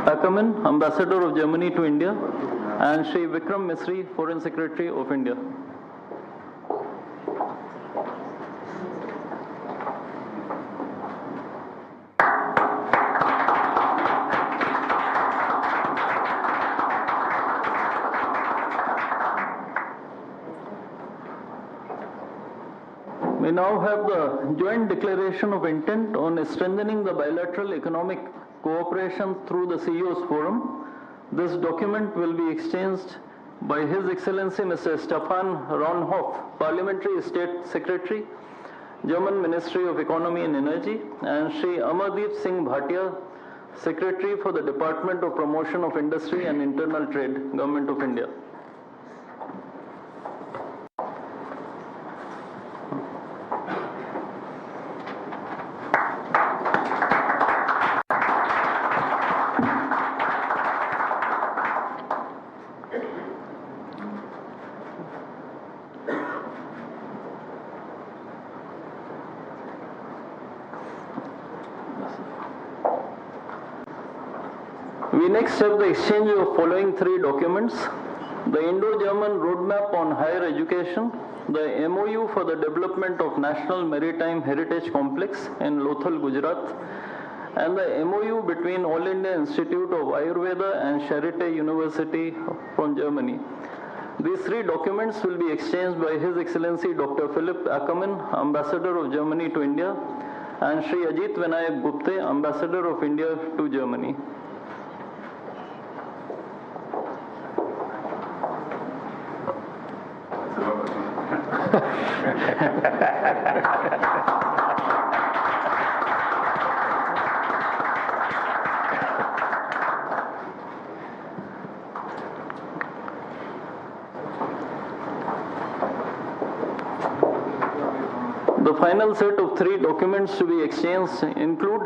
Ackerman, Ambassador of Germany to India, and Shri Vikram Misri, Foreign Secretary of India. We now have the joint declaration of intent on strengthening the bilateral economic cooperation through the CEO's Forum. This document will be exchanged by His Excellency Mr. Stefan Raunhoff, Parliamentary State Secretary, German Ministry of Economy and Energy, and Shri Amardeep Singh Bhatia, Secretary for the Department of Promotion of Industry and Internal Trade, Government of India. We next have the exchange of following three documents: the Indo-German Roadmap on Higher Education, the MOU for the development of National Maritime Heritage Complex in Lothal, Gujarat, and the MOU between All India Institute of Ayurveda and Charité University from Germany. These three documents will be exchanged by His Excellency Dr. Philip Ackerman, Ambassador of Germany to India, and Shri Ajit Vinayak Gupte, Ambassador of India to Germany. The final set of three documents to be exchanged include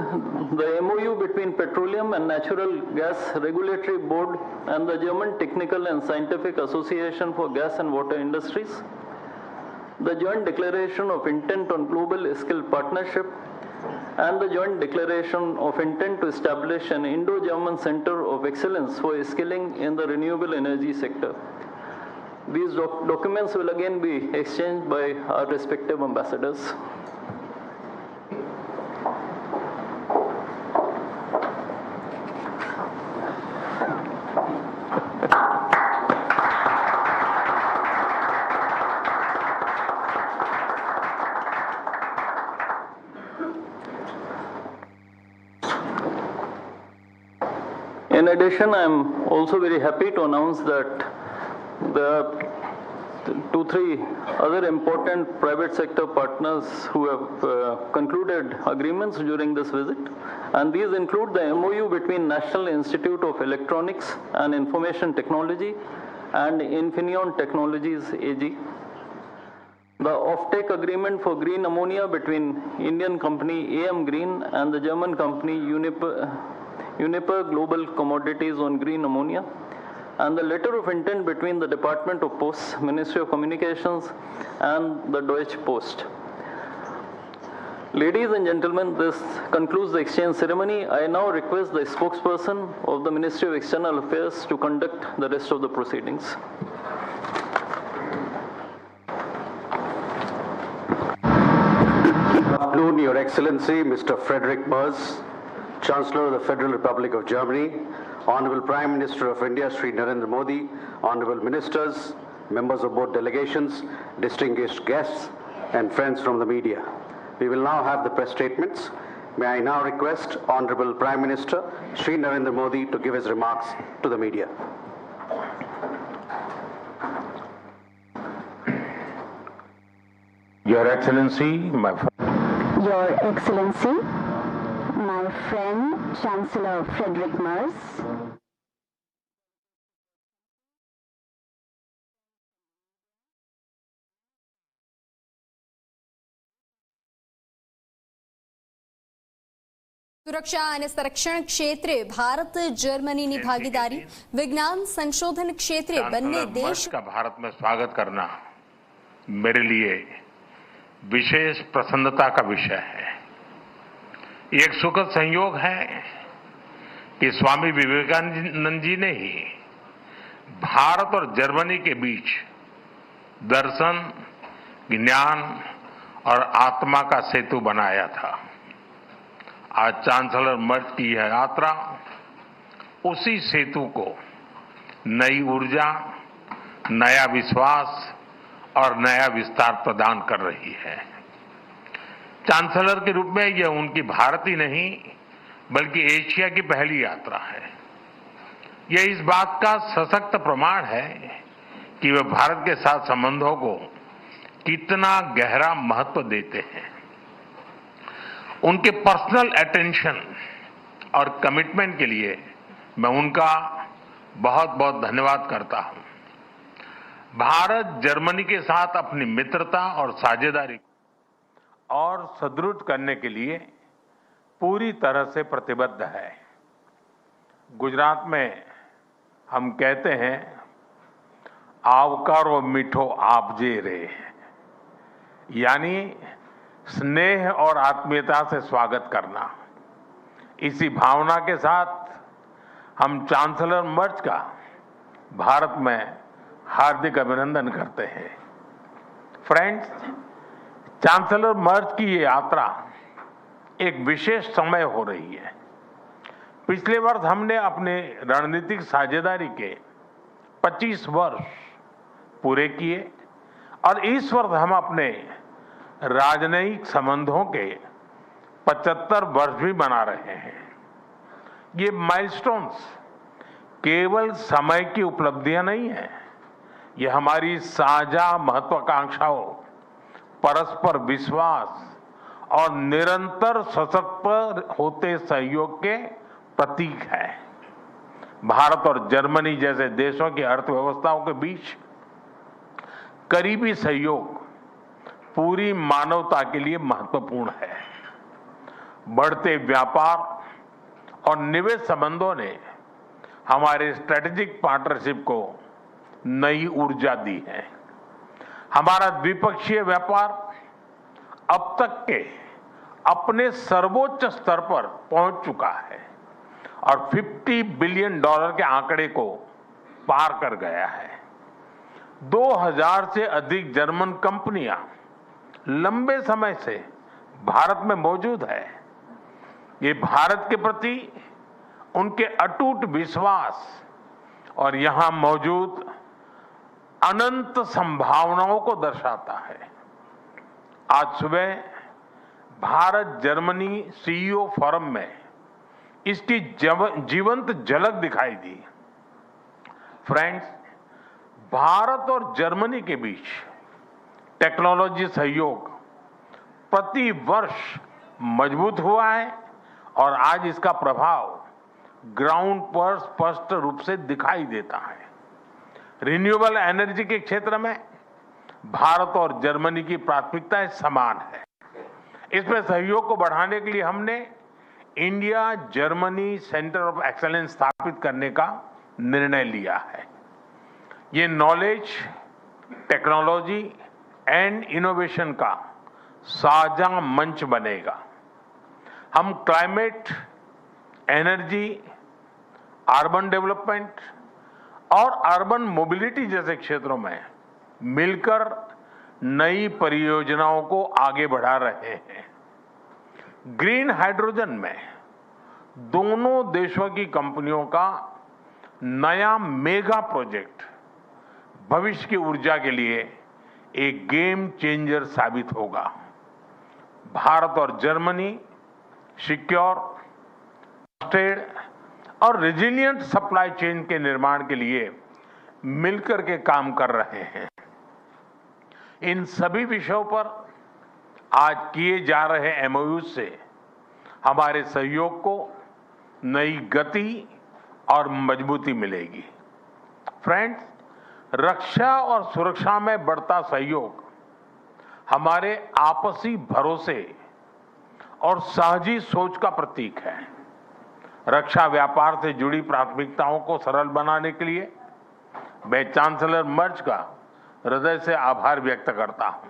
the MOU between Petroleum and Natural Gas Regulatory Board and the German Technical and Scientific Association for Gas and Water Industries, the Joint Declaration of Intent on Global Skill Partnership, and the Joint Declaration of Intent to establish an Indo-German Center of Excellence for Skilling in the Renewable Energy Sector. These documents will again be exchanged by our respective ambassadors. In addition, I am also very happy to announce that there are 2-3 other important private sector partners who have concluded agreements during this visit, and these include the MOU between National Institute of Electronics and Information Technology and Infineon Technologies AG, the offtake agreement for green ammonia between Indian company AM Green and the German company Uniper Global Commodities on green ammonia, and the letter of intent between the Department of Posts, Ministry of Communications, and the Deutsche Post. Ladies and gentlemen, this concludes the exchange ceremony. I now request the spokesperson of the Ministry of External Affairs to conduct the rest of the proceedings. Good afternoon, Your Excellency, Mr. Friedrich Merz, Chancellor of the Federal Republic of Germany, Honorable Prime Minister of India, Shri Narendra Modi, Honorable Ministers, members of both delegations, distinguished guests, and friends from the media. We will now have the press statements. May I now request Honorable Prime Minister, Shri Narendra Modi, to give his remarks to the media. Your Excellency, Your Excellency, my friend, Chancellor Friedrich Merz, સુરક્ષા અને સંરક્ષણ ક્ષેત્રે ભારત જર્મનીની ભાગીદારી વિજ્ઞાન સંશોધન ક્ષેત્રે બંને દેશ का भारत में स्वागत करना मेरे लिए विशेष प्रसन्नता का विषय है। एक सुखद संयोग है कि स्वामी विवेकानंद जी ने ही भारत और जर्मनी के बीच दर्शन, ज्ञान और आत्मा का सेतु बनाया था। आज चांसलर मर्ज की यह यात्रा उसी सेतु को नई ऊर्जा, नया विश्वास और नया विस्तार प्रदान कर रही है। चांसलर के रूप में यह उनकी भारत ही नहीं बल्कि एशिया की पहली यात्रा है। यह इस बात का सशक्त प्रमाण है कि वे भारत के साथ संबंधों को कितना गहरा महत्व देते हैं। उनके पर्सनल अटेंशन और कमिटमेंट के लिए मैं उनका बहुत बहुत धन्यवाद करता हूं। भारत जर्मनी के साथ अपनी मित्रता और साझेदारी और सुदृढ़ करने के लिए पूरी तरह से प्रतिबद्ध है। गुजरात में हम कहते हैं, आवकारो मीठो आपजे रे, यानी स्नेह और आत्मीयता से स्वागत करना। इसी भावना के साथ हम चांसलर मर्ज का भारत में हार्दिक अभिनंदन करते हैं। फ्रेंड्स, चांसलर मर्ज की ये यात्रा एक विशेष समय हो रही है। पिछले वर्ष हमने अपने रणनीतिक साझेदारी के 25 वर्ष पूरे किए और इस वर्ष हम अपने राजनयिक संबंधों के 75 वर्ष भी मना रहे हैं। ये माइलस्टोन्स केवल समय की उपलब्धियां नहीं है, ये हमारी साझा महत्वाकांक्षाओं, परस्पर विश्वास और निरंतर सशक्त होते सहयोग के प्रतीक है। भारत और जर्मनी जैसे देशों की अर्थव्यवस्थाओं के बीच करीबी सहयोग पूरी मानवता के लिए महत्वपूर्ण है। बढ़ते व्यापार और निवेश संबंधों ने हमारे स्ट्रेटेजिक पार्टनरशिप को नई ऊर्जा दी है। हमारा द्विपक्षीय व्यापार अब तक के अपने सर्वोच्च स्तर पर पहुंच चुका है और $50 बिलियन के आंकड़े को पार कर गया है। 2000 से अधिक जर्मन कंपनियां लंबे समय से भारत में मौजूद है। ये भारत के प्रति उनके अटूट विश्वास और यहां मौजूद अनंत संभावनाओं को दर्शाता है। आज सुबह भारत जर्मनी सीईओ फोरम में इसकी जीवंत झलक दिखाई दी। फ्रेंड्स, भारत और जर्मनी के बीच टेक्नोलॉजी सहयोग प्रति वर्ष मजबूत हुआ है और आज इसका प्रभाव ग्राउंड पर स्पष्ट रूप से दिखाई देता है। रिन्यूएबल एनर्जी के क्षेत्र में भारत और जर्मनी की प्राथमिकताएं समान है। इसमें सहयोग को बढ़ाने के लिए हमने India Germany centre of excellence स्थापित करने का निर्णय लिया है। ये नॉलेज, टेक्नोलॉजी एंड इनोवेशन का साझा मंच बनेगा। हम क्लाइमेट, एनर्जी, अर्बन डेवलपमेंट और अर्बन मोबिलिटी जैसे क्षेत्रों में मिलकर नई परियोजनाओं को आगे बढ़ा रहे हैं। ग्रीन हाइड्रोजन में दोनों देशों की कंपनियों का नया मेगा प्रोजेक्ट भविष्य की ऊर्जा के लिए एक गेम चेंजर साबित होगा। भारत और जर्मनी सिक्योर, ट्रस्टेड और रेजिलिएंट सप्लाई चेन के निर्माण के लिए मिलकर के काम कर रहे हैं। इन सभी विषयों पर आज किए जा रहे एमओयू से हमारे सहयोग को नई गति और मजबूती मिलेगी। फ्रेंड्स, रक्षा और सुरक्षा में बढ़ता सहयोग हमारे आपसी भरोसे और साझी सोच का प्रतीक है। रक्षा व्यापार से जुड़ी प्राथमिकताओं को सरल बनाने के लिए मैं चांसलर मर्ज का हृदय से आभार व्यक्त करता हूं।